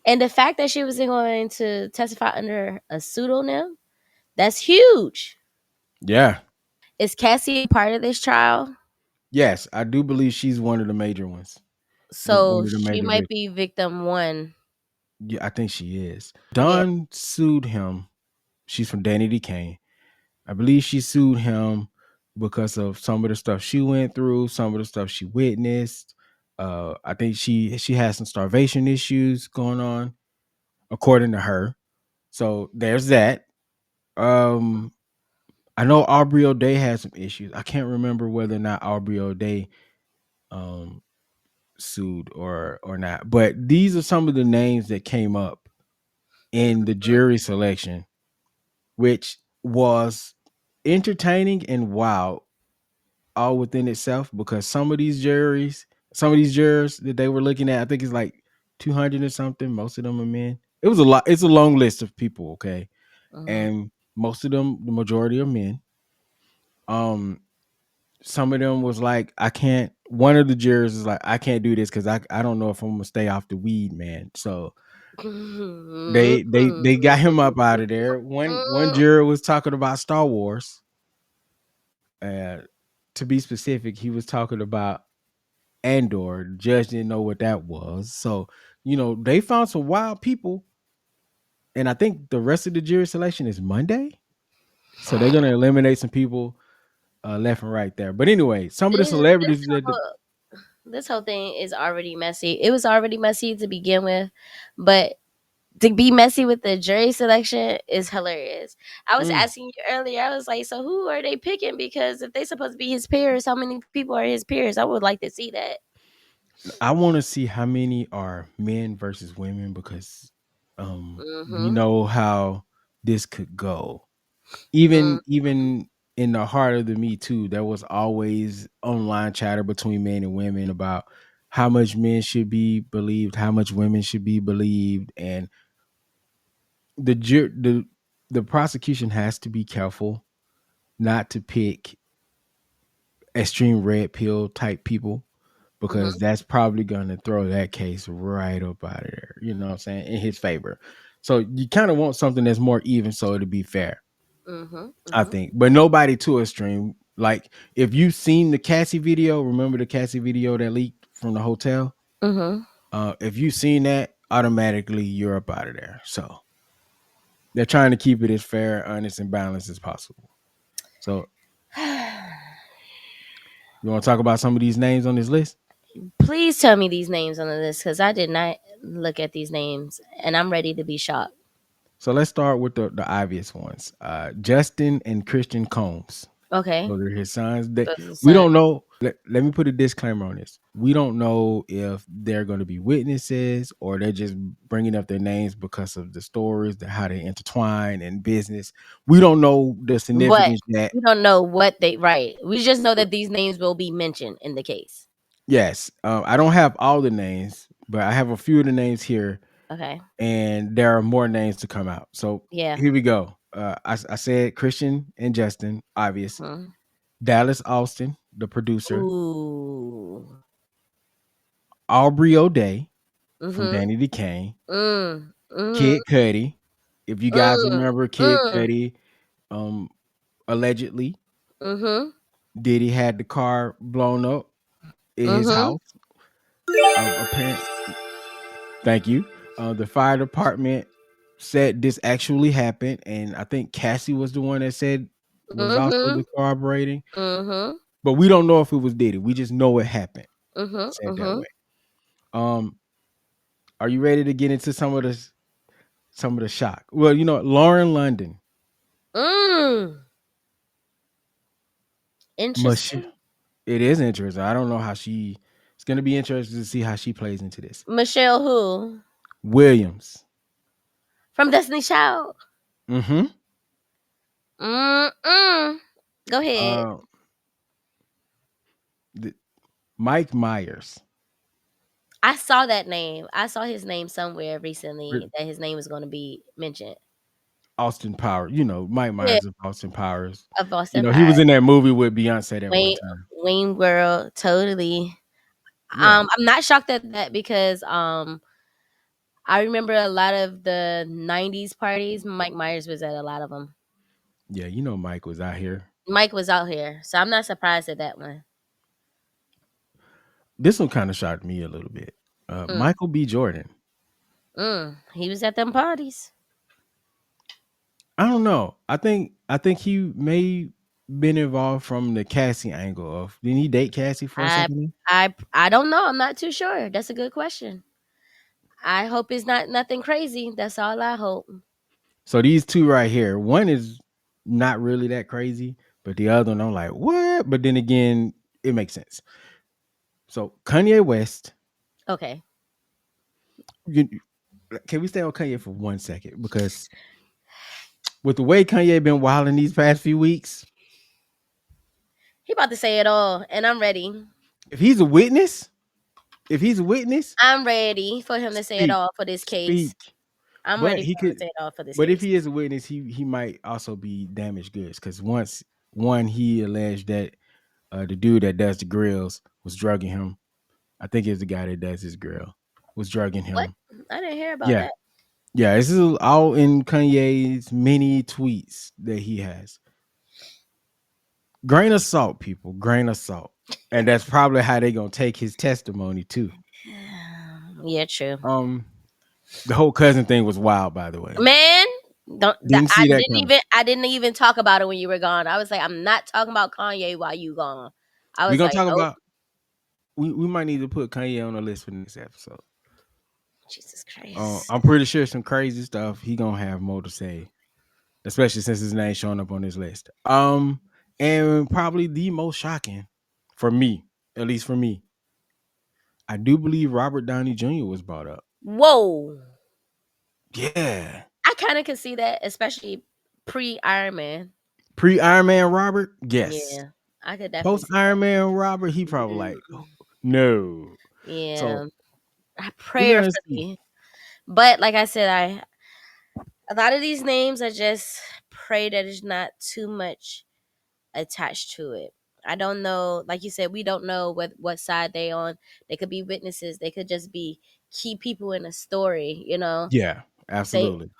S1: And the fact that she was going to testify under a pseudonym, that's huge.
S2: Yeah.
S1: Is Cassie a part of this trial?
S2: Yes, I do believe she's one of the major ones. One
S1: So
S2: of the
S1: she
S2: major
S1: might
S2: victims.
S1: be victim 1.
S2: Yeah, I think she is.
S1: Yeah.
S2: Dawn sued him. She's from Danny Decane. I believe she sued him because of some of the stuff she went through, some of the stuff she witnessed. I think she has some starvation issues going on, according to her. So there's that. Um, I know Aubrey O'Day has some issues. I can't remember whether or not Aubrey O'Day um sued or not. But these are some of the names that came up in the jury selection, which was entertaining and wild all within itself, because some of these jurors that they were looking at, I think it's like 200 or something. Most of them are men. It was a lot. It's a long list of people. Okay.
S1: Mm-hmm.
S2: And most of them, the majority are men. Um, some of them was like, I can't. One of the jurors is like, I can't do this because I don't know if I'm gonna stay off the weed, man. So they got him up out of there. One juror was talking about Star Wars. Uh, to be specific, he was talking about Andor. The judge didn't know what that was. So, they found some wild people. And I think the rest of the jury selection is Monday. So they're gonna eliminate some people left and right there. But anyway, some of the
S1: This
S2: celebrities that
S1: this whole thing is already messy. It was already messy to begin with, but to be messy with the jury selection is hilarious. I was
S2: Mm,
S1: asking you earlier. I was like, so who are they picking? Because if they supposed to be his peers, how many people are his peers? I would like to see that.
S2: I want to see how many are men versus women, because we
S1: Mm-hmm.
S2: know how this could go.
S1: Mm,
S2: Even in the heart of the Me Too, there was always online chatter between men and women about how much men should be believed, how much women should be believed, and the ju- the prosecution has to be careful not to pick extreme red pill type people, because
S1: mm-hmm.
S2: that's probably going to throw that case right up out of there. You know what I'm saying? In his favor. So you kind of want something that's more even, so to be fair.
S1: Mm-hmm.
S2: I
S1: Mm-hmm.
S2: think, but nobody too extreme. Like, if you've seen the Cassie video, remember the Cassie video that leaked from the hotel?
S1: Mm-hmm.
S2: If you've seen that, automatically you're up out of there. So they're trying to keep it as fair, honest, and balanced as possible. So you want to talk about some of these names on this list?
S1: Please tell me these names on the list because I did not look at these names and I'm ready to be shocked.
S2: So let's start with the obvious ones. Justin and Christian Combs.
S1: Okay.
S2: Those are his sons. That
S1: Those are
S2: we
S1: son.
S2: don't know. Let me put a disclaimer on this. We don't know if they're going to be witnesses, or they're just bringing up their names because of the stories, how they intertwine in business. We don't know the
S1: What?
S2: significance yet.
S1: We don't know what they right. We just know that these names will be mentioned in the case.
S2: Yes, I don't have all the names, but I have a few of the names here,
S1: Okay.
S2: and there are more names to come out. So
S1: Yeah.
S2: here we go. I said Christian and Justin, obvious.
S1: Mhm.
S2: Dallas Austin, the producer.
S1: Ooh.
S2: Aubrey O'Day from
S1: Mhm.
S2: Danny DeCane.
S1: Mm. Mhm.
S2: Kid Cudi. If you guys
S1: Mm.
S2: remember Kid
S1: Mm.
S2: Cudi, um, allegedly
S1: Mhm.
S2: Diddy had the car blown up in his
S1: Mhm.
S2: house. Apparent. Thank you. The fire department said this actually happened, and I think Cassie was the one that said was also
S1: Mhm.
S2: the corroborating.
S1: Mhm.
S2: But we don't know if it was Diddy. We just know it happened.
S1: Mhm.
S2: Say it that
S1: Mhm.
S2: way. Um, are you ready to get into some of the shock? Well, Lauren London,
S1: Mm.
S2: Michelle.
S1: Interesting.
S2: It is interesting. I don't know how she. It's going to be interesting to see how she plays into this.
S1: Michelle who?
S2: Williams.
S1: From Destiny Child.
S2: Mm-hmm.
S1: Mm-mm. Go ahead.
S2: Uh, the, Mike Myers.
S1: I saw that name. I saw his name somewhere
S2: R-
S1: recently that his name was going to be mentioned.
S2: Austin Powers. Mike
S1: Yeah,
S2: Myers of Austin Powers.
S1: of Boston
S2: He
S1: Pirates.
S2: was in that movie with Beyonce at one
S1: Wayne
S2: time.
S1: Wayne World, totally.
S2: Yeah.
S1: I'm not shocked at that because I remember a lot of the '90s parties. Mike Myers was at a lot of them.
S2: Yeah, Mike was out here.
S1: Mike was out here, so I'm not surprised at that one.
S2: This one kind of shocked me a little bit.
S1: Mm,
S2: Michael B. Jordan.
S1: he was at them parties.
S2: I don't know. I think he may been involved from the Cassie angle of didn't he date Cassie for a
S1: I
S2: second?
S1: I don't know. I'm not too sure. That's a good question. I hope it's not nothing crazy. That's all I hope.
S2: So these two right here, one is not really that crazy, but the other one I'm like, what? But then again, it makes sense. So Kanye West,
S1: Okay.
S2: you, can we stay on Kanye for 1 second? Because with the way Kanye been wilding these past few weeks,
S1: He about to say it all, and I'm ready.
S2: if he's a witness, if he's a witness,
S1: I'm ready for him to say it
S2: speak,
S1: all for this case.
S2: speak.
S1: I'm
S2: But
S1: ready
S2: he
S1: for him
S2: could,
S1: to say it all for this
S2: but if
S1: case.
S2: he is a witness, he might also be damaged goods because once one he alleged that the dude that does the grills was drugging him. I think it's the guy that does his grill was drugging
S1: What?
S2: him.
S1: I didn't hear about
S2: Yeah,
S1: that.
S2: yeah. This is all in Kanye's many tweets that he has. Grain of salt, people. Grain of salt, and that's probably how they gonna take his testimony too.
S1: Yeah, true.
S2: Um, the whole cousin thing was wild, by the way.
S1: Man, don't
S2: Didn't see that coming.
S1: I didn't even talk about it when you were gone. I was like, I'm not talking about Kanye while you gone. I
S2: We're
S1: was
S2: gonna
S1: like,
S2: talk
S1: nope.
S2: about. We might need to put Kanye on the list for next episode.
S1: Jesus Christ.
S2: I'm pretty sure some crazy stuff he gonna have more to say, especially since his name showing up on this list. And probably the most shocking for me, at least for me, I do believe Robert Downey Jr. was brought up.
S1: Whoa.
S2: Yeah,
S1: I kind of could see that, especially pre Iron Man.
S2: pre Iron Man Robert, yes.
S1: Yeah, I could definitely
S2: Post
S1: see
S2: Iron Man Robert, he probably
S1: that.
S2: like no. So
S1: Yeah,
S2: we're gonna see.
S1: prayerfully. But like I said, I a lot of these names I just pray that there's not too much attached to it. I don't know, like you said, we don't know what side they on. They could be witnesses. They could just be key people in a story.
S2: Yeah,
S1: Say
S2: absolutely.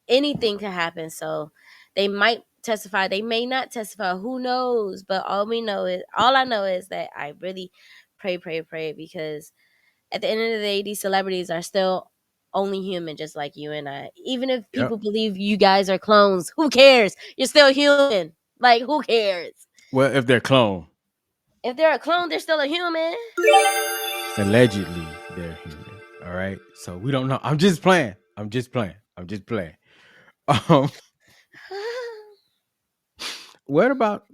S1: anything could happen. So they might testify. They may not testify. Who knows? But all I know is that I really pray because at the end of the day, these celebrities are still only human, just like you and I. Even if
S2: Yep.
S1: people believe you guys are clones, who cares? You're still human. Like, who cares?
S2: Well, if they're clone,
S1: If they're a clone, they're still a human.
S2: allegedly they're human. All right. So we don't know. I'm just playing. I'm just playing. I'm just playing. Um, what about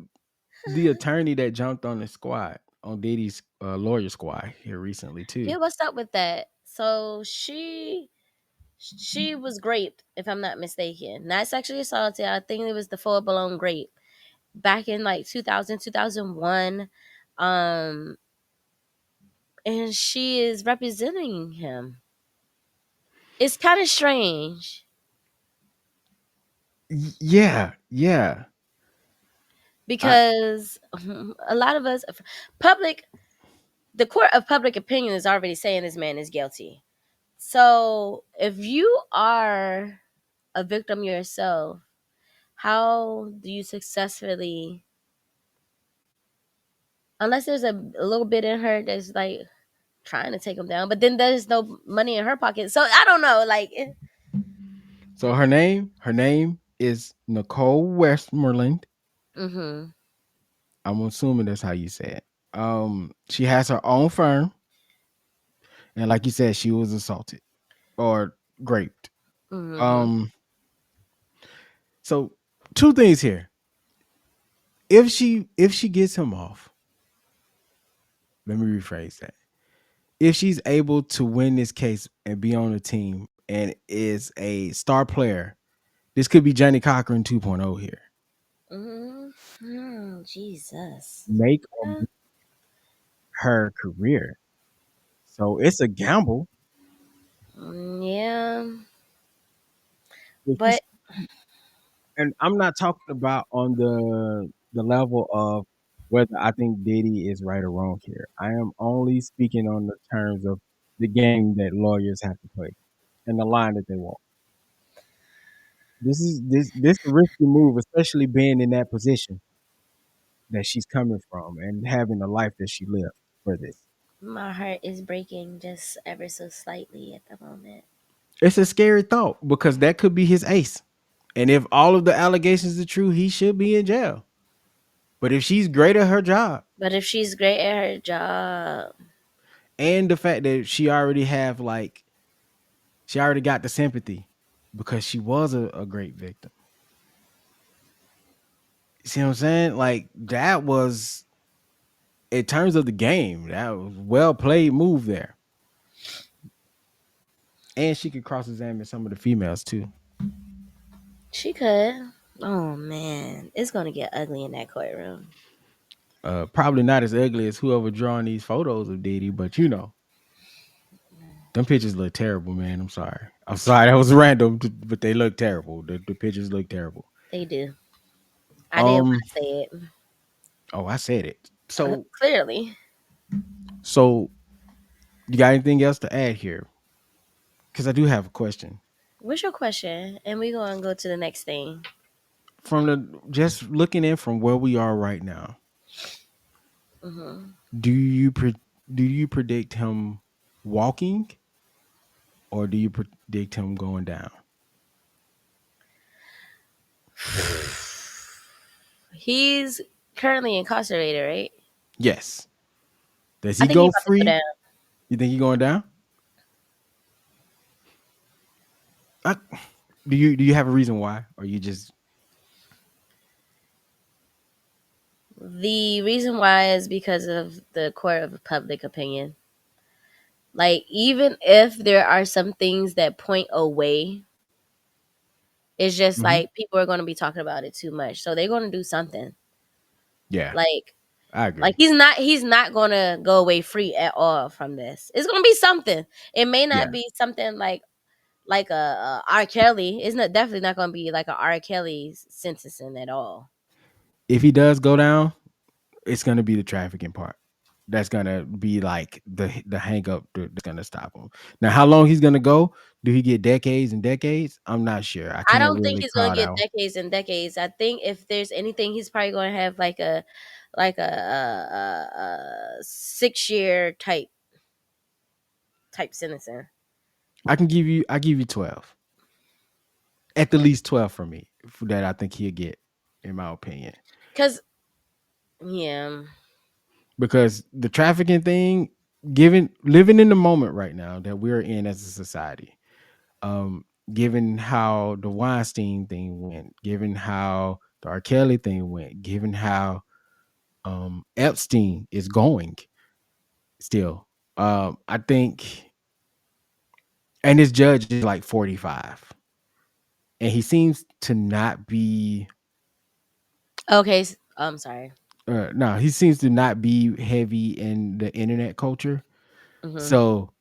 S2: the attorney that jumped on the squad on Diddy's lawyer squad here recently too?
S1: Yeah, what's up with that? So she was raped, if I'm not mistaken. Not sexually assaulted. I think it was the full blown rape back in like 2000, 2001. Um, and she is representing him. It's kind of strange
S2: Yeah, yeah. I
S1: because a lot of us, public, the court of public opinion is already saying this man is guilty. So if you are a victim yourself, how do you successfully, unless there's a little bit in her that's like trying to take him down, but then there's no money in her pocket. So I don't know. Like,
S2: so her name is Nicole Westmoreland.
S1: mm-hmm,
S2: I'm assuming that's how you say it. She has her own firm, and like you said, she was assaulted or raped.
S1: mm-hmm,
S2: Um, so two things here. If she gets him off, let me rephrase that. If she's able to win this case and be on the team and is a star player, this could be Johnny Cochran 2.0 here.
S1: mm-hmm. Jesus.
S2: Make or break her career. So it's a gamble.
S1: Yeah,
S2: If she's,
S1: but
S2: and I'm not talking about on the level of whether I think Diddy is right or wrong here. I am only speaking on the terms of the game that lawyers have to play and the line that they walk. This a risky move, especially being in that position that she's coming from and having the life that she lived for this.
S1: my heart is breaking just ever so slightly at the moment.
S2: It's a scary thought because that could be his ace. And if all of the allegations are true, he should be in jail. But if she's great at her job,
S1: But if she's great at her job,
S2: and the fact that she already got the sympathy because she was a great victim. See what I'm saying? Like that was, in terms of the game, that was well played move there. And she could cross examine some of the females too.
S1: she could. Oh man, it's gonna get ugly in that courtroom.
S2: Probably not as ugly as whoever drawing these photos of Diddy, but them pictures look terrible, man. I'm sorry. I'm sorry that was random, but they look terrible. The pictures look terrible.
S1: They do. I didn't
S2: Um.
S1: want to say it.
S2: Oh, I said it.
S1: Clearly.
S2: So you got anything else to add here? Because I do have a question.
S1: What's your question? And we gonna go to the next thing.
S2: From the just looking in from where we are right now,
S1: Hmm.
S2: do you do you predict him walking, or do you predict him going down?
S1: He's currently incarcerated, right?
S2: Yes. Does
S1: I
S2: he
S1: think he's
S2: go
S1: about to go
S2: free?
S1: down.
S2: You think he going down? I, do you have a reason why, or you just
S1: The reason why is because of the court of public opinion. Like, even if there are some things that point away, it's just
S2: Mhm.
S1: like people are going to be talking about it too much. So they're going to do something.
S2: Yeah,
S1: Like,
S2: I
S1: like
S2: agree.
S1: he's not going to go away free at all from this. It's going to be something. It may not
S2: Yeah,
S1: be something like a R. Kelly. It's not definitely not going to be like a R. Kelly sentencing at all.
S2: if he does go down, it's gonna be the trafficking part. That's gonna be like the hang up that's gonna stop him. Now, how long he's gonna go? Do he get decades and decades? I'm not sure. I
S1: I
S2: can't
S1: don't think
S2: really
S1: he's gonna
S2: call that
S1: get
S2: one.
S1: decades and decades. I think if there's anything, he's probably gonna have like a 6 year type sentencing.
S2: I give you 12. At the least 12 for me. For that I think he'll get, in my opinion.
S1: Cause yeah,
S2: Because the trafficking thing, given living in the moment right now that we're in as a society, given how the Weinstein thing went, given how the R. Kelly thing went, given how Epstein is going still. I think, and his judge is like 45, and he seems to not be.
S1: okay. I'm sorry.
S2: No, he seems to not be heavy in the internet culture.
S1: Hmm.
S2: So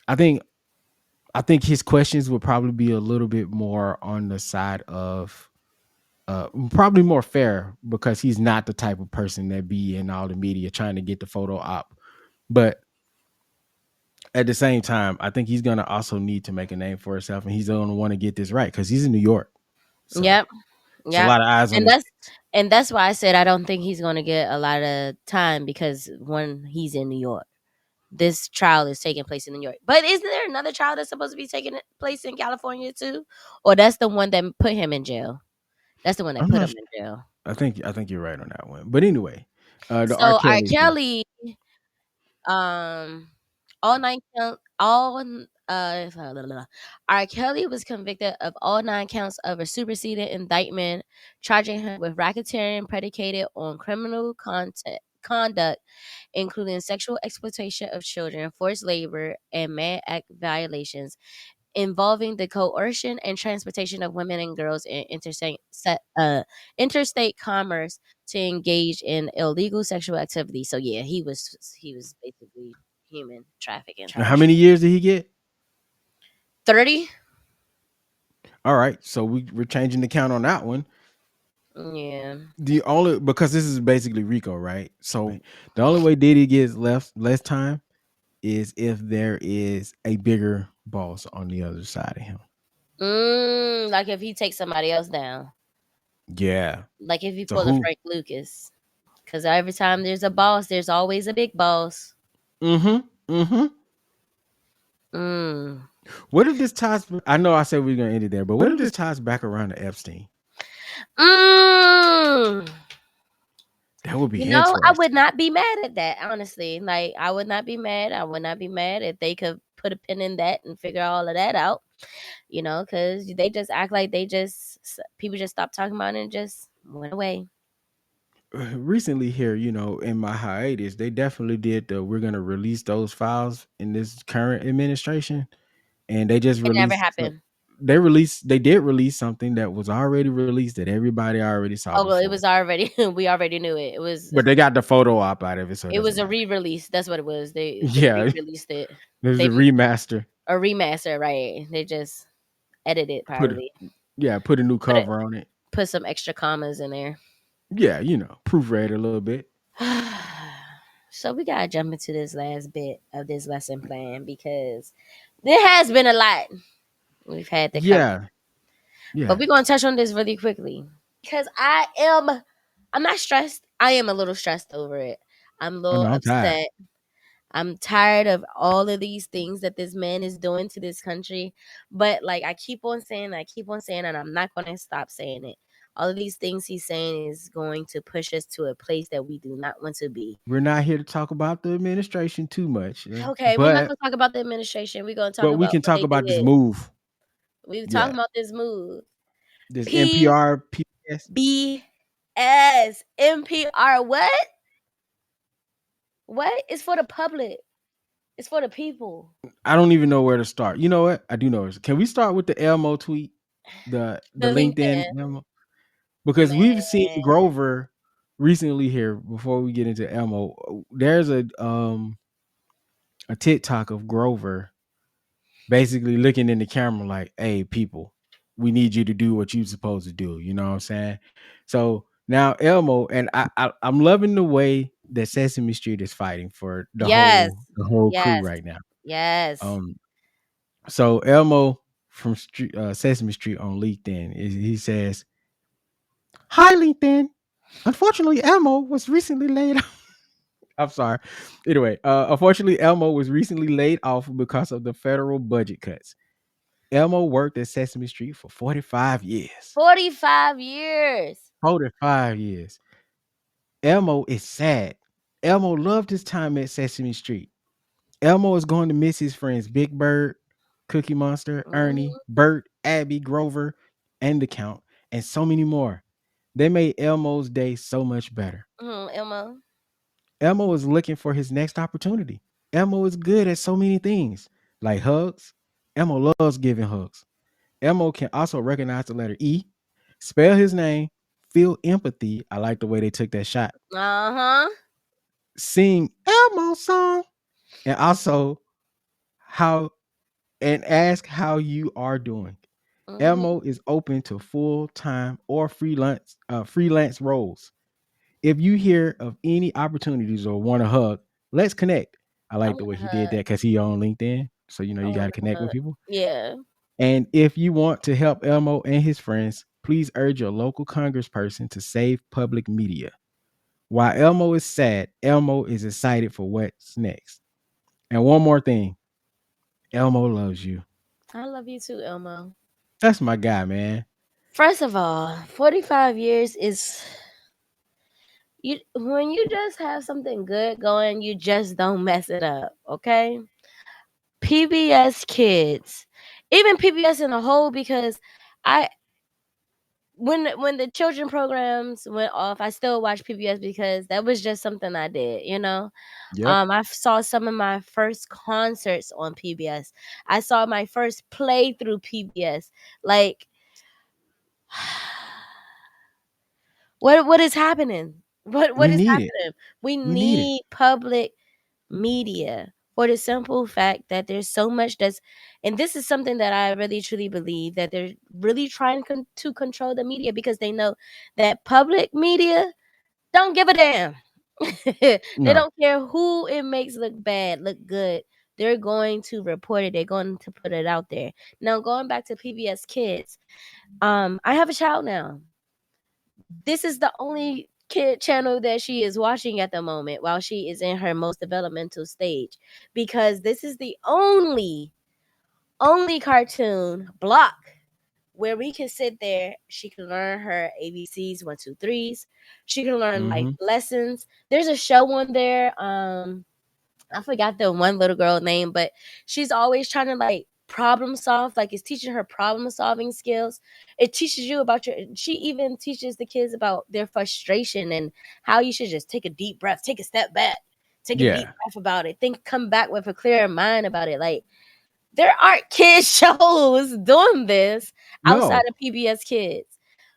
S2: I think I think his questions would probably be a little bit more on the side of probably more fair because he's not the type of person that be in all the media trying to get the photo op. But at the same time, I think he's gonna also need to make a name for himself, and he's gonna want to get this right because he's in New York. So
S1: Yep.
S2: it's a
S1: Yep.
S2: lot of eyes on
S1: And
S2: his
S1: that's
S2: face.
S1: and that's why I said I don't think he's gonna get a lot of time because when he's in New York. This trial is taking place in New York. But isn't there another trial that's supposed to be taking place in California too? Or that's the one that put him in jail? That's the one that
S2: I'm
S1: put
S2: not.
S1: him in jail.
S2: I think you're right on that one. But anyway, the R.
S1: So R.
S2: Kelly thing.
S1: Kelly, um, all nine count, all blah, blah, blah. R. Kelly was convicted of all 9 counts of a superseded indictment, charging him with racketeering predicated on criminal conduct, including sexual exploitation of children, forced labor, and Mann Act violations involving the coercion and transportation of women and girls in interstate commerce to engage in illegal sexual activity. So yeah, he was basically human trafficking.
S2: And how many years did he get?
S1: 30.
S2: All right, so we're changing the count on that one.
S1: Yeah.
S2: The only because this is basically Rico, right? So the only way Diddy gets less time is if there is a bigger boss on the other side of him.
S1: Like if he takes somebody else down,
S2: Yeah.
S1: like if he
S2: So
S1: pull a
S2: who?
S1: Frank Lucas, because every time there's a boss, there's always a big boss.
S2: Mm-hmm. Mm-hmm.
S1: Mm.
S2: What if this ties? I know I said we are gonna end it there, but what if this ties back around to Epstein?
S1: Mm.
S2: That would be
S1: I would
S2: interesting.
S1: not be mad at that, honestly. Like, I would not be mad. I would not be mad if they could put a pin in that and figure all of that out, because they just act like people just stopped talking about it and just went away.
S2: Recently here, in my hiatus, they definitely did the we're gonna release those files in this current administration, and they just
S1: It never
S2: released.
S1: happened.
S2: They did release something that was already released that everybody already saw
S1: Oh, well, it
S2: before,
S1: was already we already knew it. It was
S2: but they got the photo op out of it, so it
S1: it
S2: doesn't
S1: was a
S2: matter.
S1: re-release. That's what it was. They
S2: Yeah,
S1: re-released it.
S2: there's a
S1: They
S2: remaster.
S1: a remaster, right? They just edited
S2: Put a
S1: probably.
S2: put a new
S1: Put it
S2: cover on it.
S1: put some extra commas in there.
S2: Yeah, proofread a little bit.
S1: So we gotta jump into this last bit of this lesson plan because there has been a lot we've had to cover.
S2: Yeah,
S1: But
S2: yeah.
S1: we're gonna touch on this really quickly. Because I'm not stressed. I am a little stressed over it. I'm a
S2: Oh
S1: little
S2: no, I'm tired.
S1: upset. I'm tired of all of these things that this man is doing to this country. But like I keep on saying, and I'm not gonna stop saying it. All of these things he's saying is going to push us to a place that we do not want to be.
S2: We're not here to talk about the administration too much,
S1: Okay, we're not
S2: but
S1: gonna talk about the administration. We're gonna talk
S2: but we
S1: about
S2: can
S1: what
S2: talk
S1: they
S2: about this
S1: did.
S2: move.
S1: We're talking
S2: Yeah,
S1: about this move.
S2: this
S1: P
S2: NPR PS.
S1: B S NPR. What? What? It's for the public. It's for the people.
S2: I don't even know where to start. You know what? I do know. Can we start with the Elmo tweet, the
S1: The
S2: LinkedIn
S1: LinkedIn
S2: Elmo? Because we've seen
S1: man.
S2: Grover recently here. Before we get into Elmo, there's a TikTok of Grover basically looking in the camera like, "Hey, people, we need you to do what you're supposed to do." You know what I'm saying? So now Elmo and I'm loving the way that Sesame Street is fighting for the
S1: Yes.
S2: whole crew
S1: Yes.
S2: right now.
S1: Yes.
S2: Um, so Elmo from Sesame Street on LinkedIn, he says, "Hi LinkedIn. Unfortunately, Elmo was recently laid off." I'm sorry. Anyway, unfortunately, Elmo was recently laid off because of the federal budget cuts. Elmo worked at Sesame Street for 45 years.
S1: 45 years.
S2: 45 years. Elmo is sad. Elmo loved his time at Sesame Street. Elmo is going to miss his friends Big Bird, Cookie Monster, Ernie,
S1: Mhm.
S2: Bert, Abby, Grover, and the Count, and so many more. They made Elmo's day so much better.
S1: Elmo.
S2: Elmo is looking for his next opportunity. Elmo is good at so many things, like hugs. Elmo loves giving hugs. Elmo can also recognize the letter E, spell his name, feel empathy. I like the way they took that shot.
S1: Uh-huh.
S2: Sing Elmo song, and also how and ask how you are doing.
S1: Mhm.
S2: Elmo is open to full-time or freelance roles. If you hear of any opportunities or want a hug, let's connect. I
S1: I
S2: like the
S1: want
S2: way
S1: a
S2: he did that
S1: hug.
S2: because he on LinkedIn. So
S1: I
S2: you got
S1: want
S2: to
S1: a
S2: connect with
S1: hug.
S2: people.
S1: Yeah.
S2: And if you want to help Elmo and his friends, please urge your local congressperson to save public media. While Elmo is sad, Elmo is excited for what's next. And one more thing, Elmo loves you.
S1: I love you too, Elmo.
S2: That's my guy, man.
S1: First of all, 45 years is you when you just have something good going, you just don't mess it up, okay? PBS Kids, even PBS in a whole, because I when the children programs went off, I still watch PBS because that was just something I did.
S2: Yep.
S1: I saw some of my first concerts on PBS. I saw my first play through PBS. Like, what is happening? What
S2: We
S1: is
S2: need it.
S1: happening? We
S2: We need it.
S1: need public media for the simple fact that there's so much and this is something that I really truly believe, that they're really trying to control the media because they know that public media don't give a damn. They
S2: No.
S1: don't care who it makes look bad, look good. They're going to report it. They're going to put it out there. Now, going back to PBS Kids, I have a child now. This is the only kid channel that she is watching at the moment while she is in her most developmental stage, because this is the only cartoon block where we can sit there. She can learn her ABCs, one, two, threes. She can learn life
S2: Mm-hmm.
S1: lessons. There's a show on there. I forgot the one little girl name, but she's always trying to like problem solve. Like it's teaching her problem solving skills. It teaches you about your. She even teaches the kids about their frustration and how you should just take a deep breath, take a step back, take a deep
S2: Yeah.
S1: breath about it. Think, come back with a clearer mind about it. Like there aren't kids shows doing this outside
S2: No.
S1: of PBS Kids.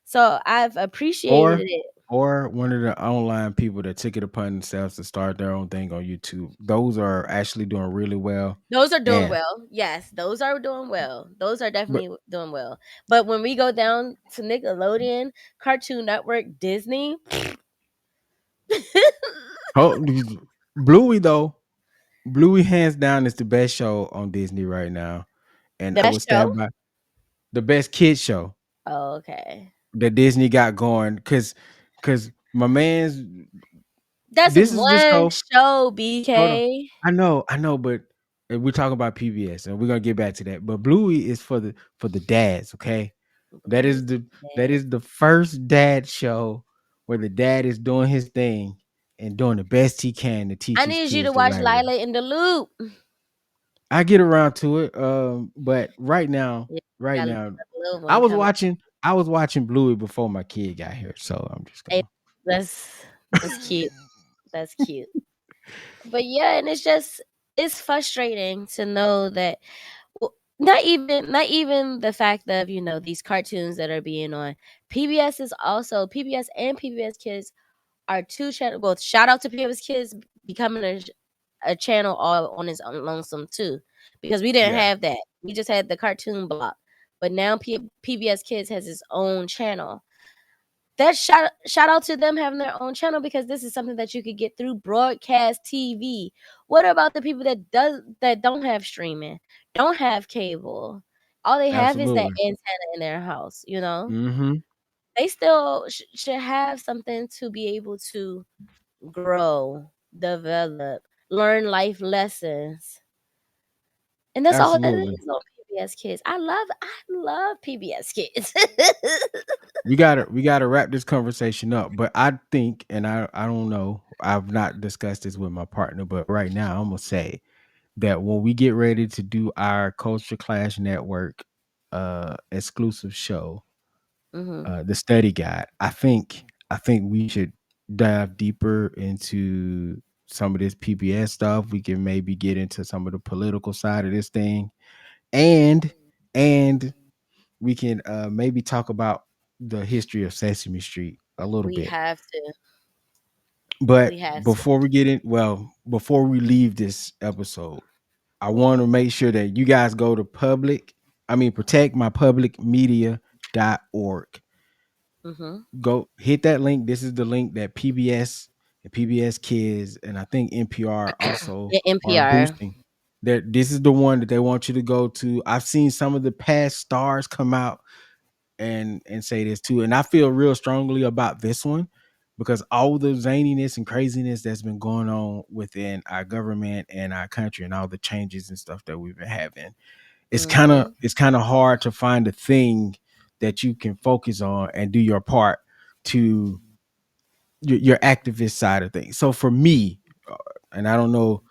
S1: So I've appreciated
S2: Or
S1: it.
S2: or one of the online people that took it upon themselves to start their own thing on YouTube. Those are actually doing really well.
S1: Those are doing
S2: And
S1: well. Yes, those are doing well. Those are
S2: but
S1: definitely doing well. But when we go down to Nickelodeon, Cartoon Network, Disney,
S2: oh, Bluey though, Bluey hands down is the best show on Disney right now, and I would
S1: best show.
S2: stand by the best kids show
S1: Oh, okay.
S2: that Disney got going. Cause my man's
S1: That's
S2: this is the
S1: one
S2: show.
S1: show,
S2: Hold on.
S1: BK.
S2: I know, but we're talking about PBS, and we're gonna get back to that. But Bluey is for the dads, okay? That
S1: Bluey
S2: is
S1: is
S2: that
S1: dead.
S2: is the first dad show where the dad is doing his thing and doing the best he can to teach
S1: I
S2: his
S1: need you to
S2: kids the
S1: watch
S2: right way.
S1: Lila in the Loop.
S2: I get around to it, but
S1: Yeah,
S2: right
S1: gotta look
S2: now,
S1: at the little one coming.
S2: I was watching Bluey before my kid got here, so I'm just
S1: Hey,
S2: gonna.
S1: that's cute. That's cute. But yeah, and it's frustrating to know that not even the fact of these cartoons that are being on PBS is also PBS and PBS Kids are two channel. Well, shout out to PBS Kids becoming a channel all on its own lonesome too, because we didn't
S2: Yeah,
S1: have that. We just had the cartoon block, but now PBS Kids has its own channel. That shout out to them having their own channel, because this is something that you could get through broadcast TV. What about the people that don't have streaming, don't have cable? All they have is that
S2: absolutely.
S1: antenna in their house.
S2: Hmm.
S1: They still should have something to be able to grow, develop, learn life lessons, and that's all that
S2: Absolutely.
S1: is on PBS Kids. I love PBS Kids.
S2: We gotta wrap this conversation up. But I think, and I don't know, I've not discussed this with my partner, but right now I'm gonna say that when we get ready to do our Culture Clash Network exclusive show,
S1: Hmm.
S2: the study guide, I think we should dive deeper into some of this PBS stuff. We can maybe get into some of the political side of this thing, and and we can maybe talk about the history of Sesame Street a little
S1: We
S2: bit.
S1: have to.
S2: But
S1: We have to.
S2: before we get in, well, before we leave this episode, I want to make sure that you guys go to protectmypublicmedia.org.
S1: Hmm.
S2: Go hit that link. This is the link that PBS and PBS Kids and I think NPR also
S1: Yeah,
S2: are
S1: NPR.
S2: boosting. That this is the one that they want you to go to. I've seen some of the past stars come out and say this too. And I feel real strongly about this one because all the zaniness and craziness that's been going on within our government and our country and all the changes and stuff that we've been having.
S1: Hmm.
S2: It's kind of hard to find a thing that you can focus on and do your part to your activist side of things. So for me, and I don't know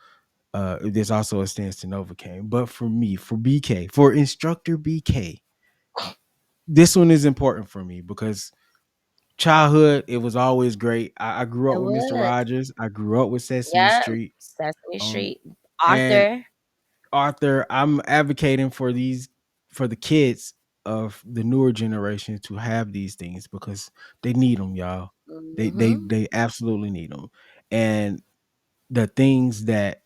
S2: if this also extends to Novacaine, but for me, for BK, for Instructor BK, this one is important for me because childhood, it was always great. I grew
S1: It
S2: up with Mr.
S1: was.
S2: Rogers. I grew up with Sesame
S1: Yeah.
S2: Street.
S1: Sesame
S2: Um,
S1: Street.
S2: and
S1: Arthur.
S2: Arthur, I'm advocating for the kids of the newer generation to have these things because they need them, y'all.
S1: Hmm.
S2: They absolutely need them. And the things that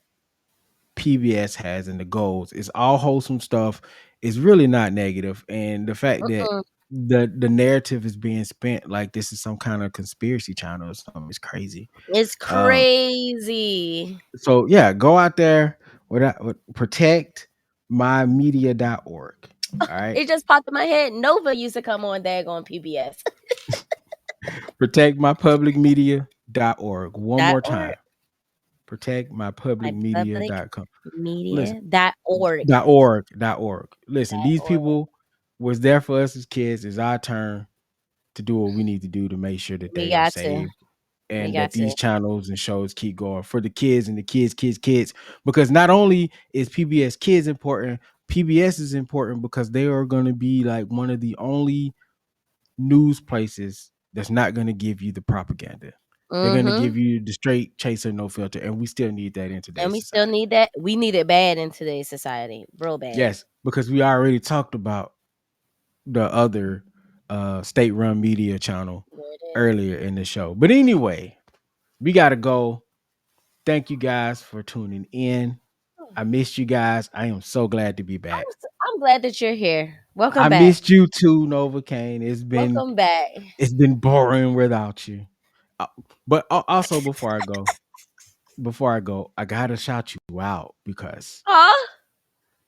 S2: PBS has and the goals is all wholesome stuff. It's really not negative. And the fact that
S1: Mm-mm.
S2: the narrative is being spent like this is some kind of conspiracy channel or something is crazy.
S1: It's
S2: Um,
S1: crazy.
S2: so yeah, go out there with protectmymedia.org. All right.
S1: It just popped in my head. Nova used to come on daggone PBS.
S2: Protectmypublicmedia.org. One
S1: Dot
S2: more
S1: org.
S2: time.
S1: My public
S2: Protectmypublicmedia.com. Listen,
S1: media dot org.
S2: dot org. Listen,
S1: Dot
S2: these
S1: org.
S2: people what's there for us as kids is our turn to do what we need to do to make sure that
S1: We
S2: they are
S1: got to.
S2: safe
S1: We
S2: and
S1: got
S2: that
S1: to.
S2: these channels and shows keep going for the kids and the kids. Because not only is PBS Kids important, PBS is important because they are going to be like one of the only news places that's not going to give you the propaganda. They're going to
S1: Mm-hmm.
S2: give you the straight chaser, no filter, and we still need that in
S1: And
S2: today's
S1: we still
S2: society.
S1: need that. We need it bad in today's society. Real bad.
S2: Yes, because we already talked about the other state-run media channel
S1: There it is.
S2: earlier in the show. But anyway, we got to go. Thank you guys for tuning in.
S1: Oh,
S2: I missed you guys. I am so glad to be back.
S1: I'm glad that you're here. Welcome
S2: I
S1: back.
S2: missed you too, Novacaine.
S1: Welcome back.
S2: It's been boring without you. Uh, but also before I go, I gotta shout you out
S1: Aw.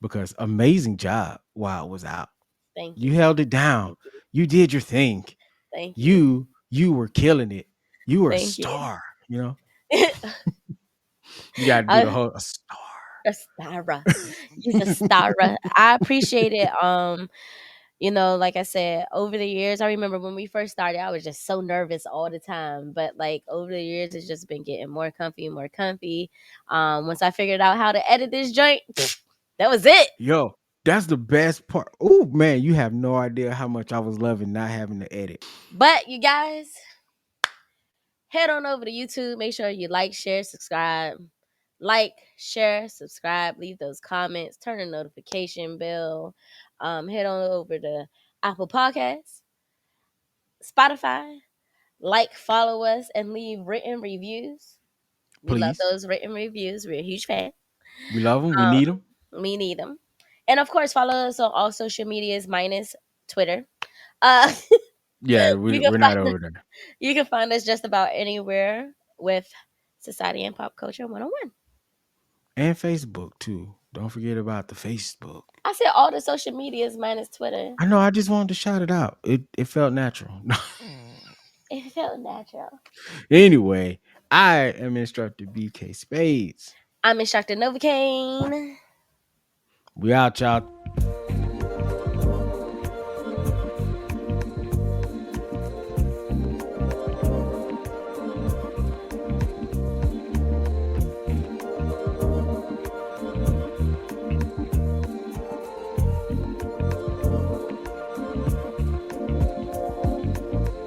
S2: because amazing job while I was out.
S1: Thank
S2: You
S1: you.
S2: held it down.
S1: Thank you.
S2: You did your thing.
S1: Thank you.
S2: You were killing it. You were a
S1: Thank you.
S2: star. You know, you got to do the
S1: I,
S2: whole a star.
S1: a star. He's a star. I appreciate it. Like I said, over the years, I remember when we first started, I was just so nervous all the time. But like over the years, it's just been getting more comfy and more comfy. Once I figured out how to edit this joint, that was it.
S2: Yo, that's the best part. Oh man, you have no idea how much I was loving not having to edit.
S1: But you guys, head on over to YouTube. Make sure you like, share, subscribe. Like, share, subscribe, leave those comments, turn the notification bell. Head on over to Apple Podcasts, Spotify. Like, follow us, and leave written reviews. We love
S2: Please,
S1: those written reviews. We're a huge fan.
S2: we love them. We
S1: Um,
S2: need them.
S1: we need them. And of course, follow us on all social medias minus Twitter. Uh,
S2: Yeah,
S1: you can
S2: we're not
S1: find
S2: over there.
S1: you can find us just about anywhere with Society and Pop Culture 101.
S2: And Facebook too. Don't forget about the Facebook.
S1: I said all the social medias minus Twitter.
S2: I know. I just wanted to shout it out. It felt natural.
S1: It felt natural.
S2: Anyway, I am Instructor BK Spades.
S1: I'm Instructor Novacaine.
S2: We out, y'all.